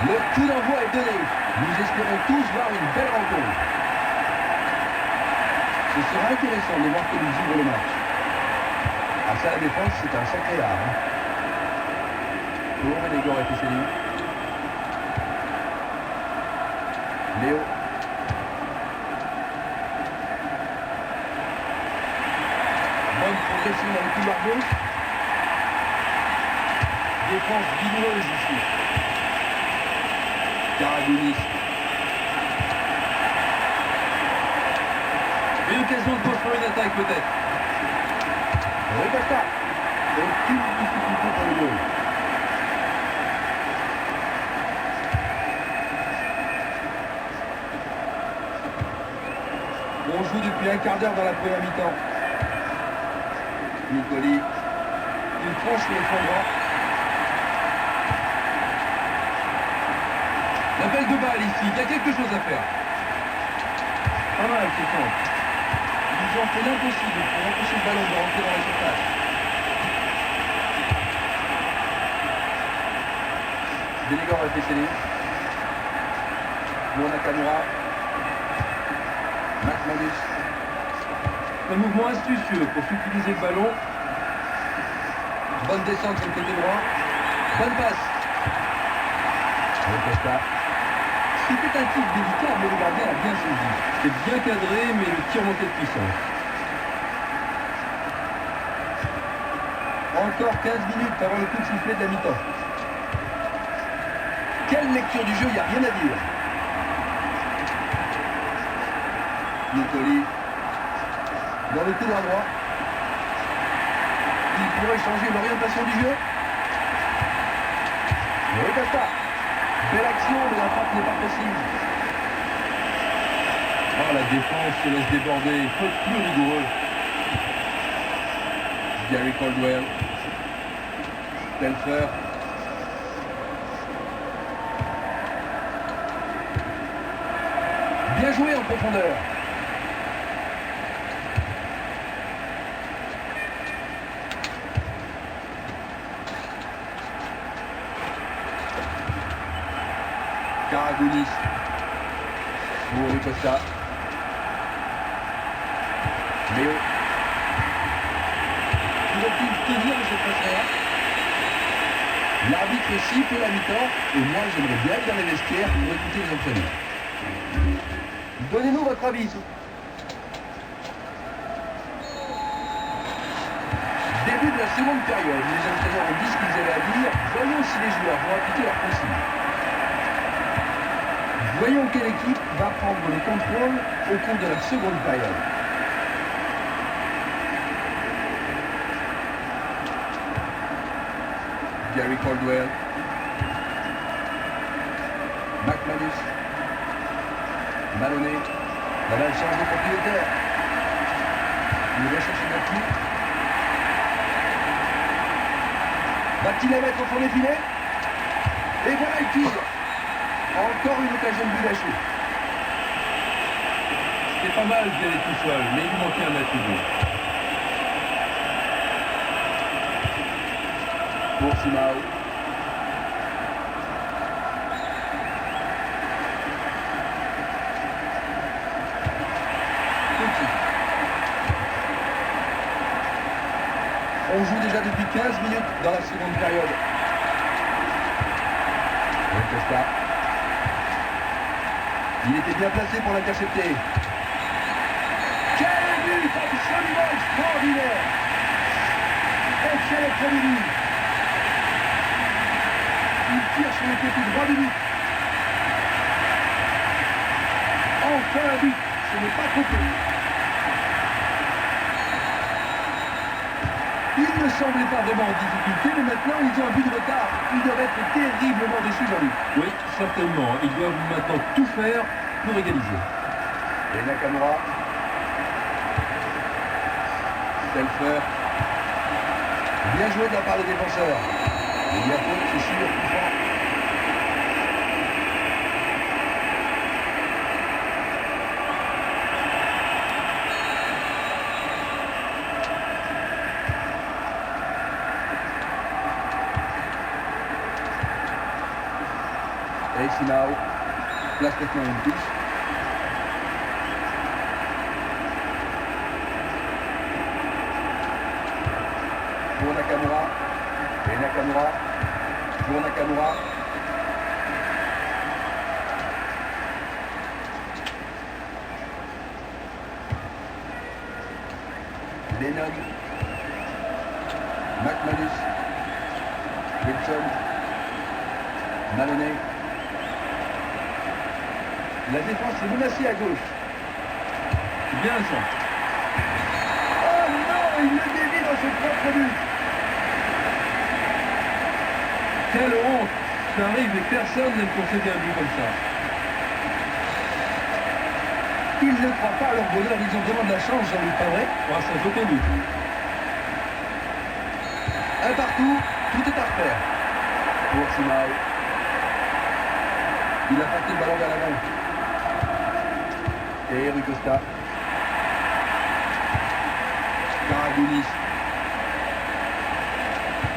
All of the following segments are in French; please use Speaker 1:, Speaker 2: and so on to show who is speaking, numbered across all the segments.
Speaker 1: Le coup d'envoi est donné. Nous espérons tous voir une belle rencontre. Ce sera intéressant de voir que nous ouvrons le match. À ça, la défense, c'est un sacré art. Pour Ménégor et Fesséli. Léo. Bonne progression dans le couloir gauche. Défense vigoureuse ici. Karagounis. Une occasion de gauche pour une attaque peut-être. Ricasta. Aucune difficulté pour le goal. On joue depuis un quart d'heure dans la première mi-temps. Nicoli. Il franche le fond droit. L'appel de balle ici, il y a quelque chose à faire. Pas mal ce centre. Ils ont fait l'impossible pour empêcher le ballon de rentrer dans la surface. Ménégor a fait sceller. Pour Nakamura. McManus. Un mouvement astucieux pour utiliser le ballon. Bonne descente sur le côté droit. Bonne passe. Costa. C'était un tir délicat, mais le gardien a bien saisi. C'est bien cadré, mais le tir manquait de puissance. Encore 15 minutes avant le coup de sifflet de la mi-temps. Quelle lecture du jeu, il n'y a rien à dire. Nicoli. Dans le couloir droit. Il pourrait changer l'orientation du jeu. Costa. Belle action, mais la frappe n'est pas précise. Oh, la défense se laisse déborder. Faute plus rigoureux. Gary Caldwell. Telfer. Bien joué en profondeur. Karagounis. Pour Costa. Léo. Faut-il tenir de cette façon-là? L'arbitre siffle la mi-temps et moi j'aimerais bien être dans les vestiaires pour écouter les entraîneurs. Donnez-nous votre avis. Début de la seconde période, les entraîneurs ont dit ce qu'ils avaient à dire. Voyons si les joueurs vont appliquer leurs consignes. Voyons quelle équipe va prendre le contrôle au cours de la seconde période. Gary Caldwell. McManus. Maloney. La balle change de propriétaire. Il va chercher l'appui. Va-t-il la mettre au fond des filets? Et voilà le tir. Encore une occasion de but lâché.
Speaker 2: C'était pas mal d'y aller tout seul, mais il manquait un attribut.
Speaker 1: Pour Simao. Petit. On joue déjà depuis 15 minutes dans la seconde période. Costa. Il était bien placé pour l'intercepter. Quel but absolument extraordinaire! Excellent premier but. Il tire sur le côté droit du but. Enfin un but, ce n'est pas trop peu. Ils ne semblaient pas vraiment en difficulté, mais maintenant ils ont un but de retard. Ils doivent être terriblement déçus, Jean-Luc.
Speaker 2: Oui, certainement. Ils doivent maintenant tout faire pour égaliser.
Speaker 1: Et Nakamura. Telfer. Bien joué de la part des défenseurs. Il y a faute, c'est sûr, plus fort. Et Simao place maintenant une touche. Pour Nakamura. Et Nakamura. Pour Nakamura. Lennon. McManus. Wilson. Maloney. La défense est menacée à gauche.
Speaker 2: C'est bien ça.
Speaker 1: Oh non, il le dévie dans son propre but.
Speaker 2: Quelle honte. Ça arrive et personne n'aime concéder un but comme ça.
Speaker 1: Ils ne croient pas à leur bonheur, ils ont vraiment de la chance, Jean-Luc, pas vrai?
Speaker 2: Ah, sans aucun doute.
Speaker 1: Un partout, tout est à refaire. Pour Simao. Il a porté le ballon vers l'avant. Et Rui Costa. Karagounis.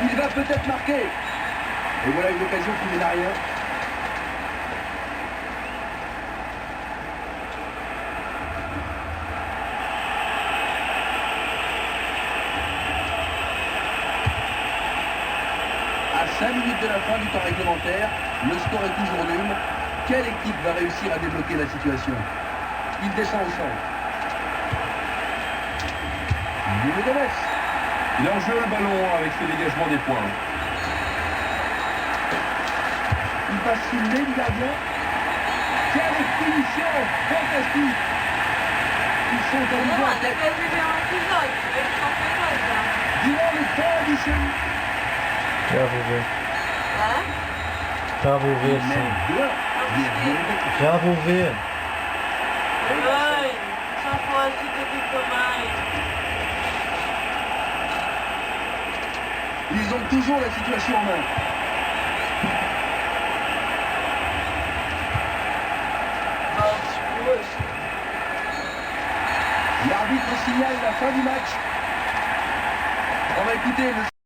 Speaker 1: Il va peut-être marquer. Et voilà une occasion qui mène à rien. À 5 minutes de la fin du temps réglementaire, le score est toujours nul. Quelle équipe va réussir à débloquer la situation? Il descend au centre. Nuno Gomes.
Speaker 2: Il a joué un ballon avec ce dégagement des points.
Speaker 1: Il passe sous le nez du gardien. Quelle finition fantastique. Ils sont
Speaker 3: Non,
Speaker 1: arrivés
Speaker 3: on
Speaker 1: à
Speaker 3: a
Speaker 1: tête
Speaker 3: pas vu les épisodes. Tu veux le championnat, là.
Speaker 1: durant le temps additionnel.
Speaker 4: Ja, weer.
Speaker 3: Hein?
Speaker 4: Ja, weer.
Speaker 1: Même bien.
Speaker 4: Ja, weer.
Speaker 3: Oi, só fosse que tu mais.
Speaker 1: Ils ont toujours la situation en main. L'arbitre signale la fin du match. On va écouter le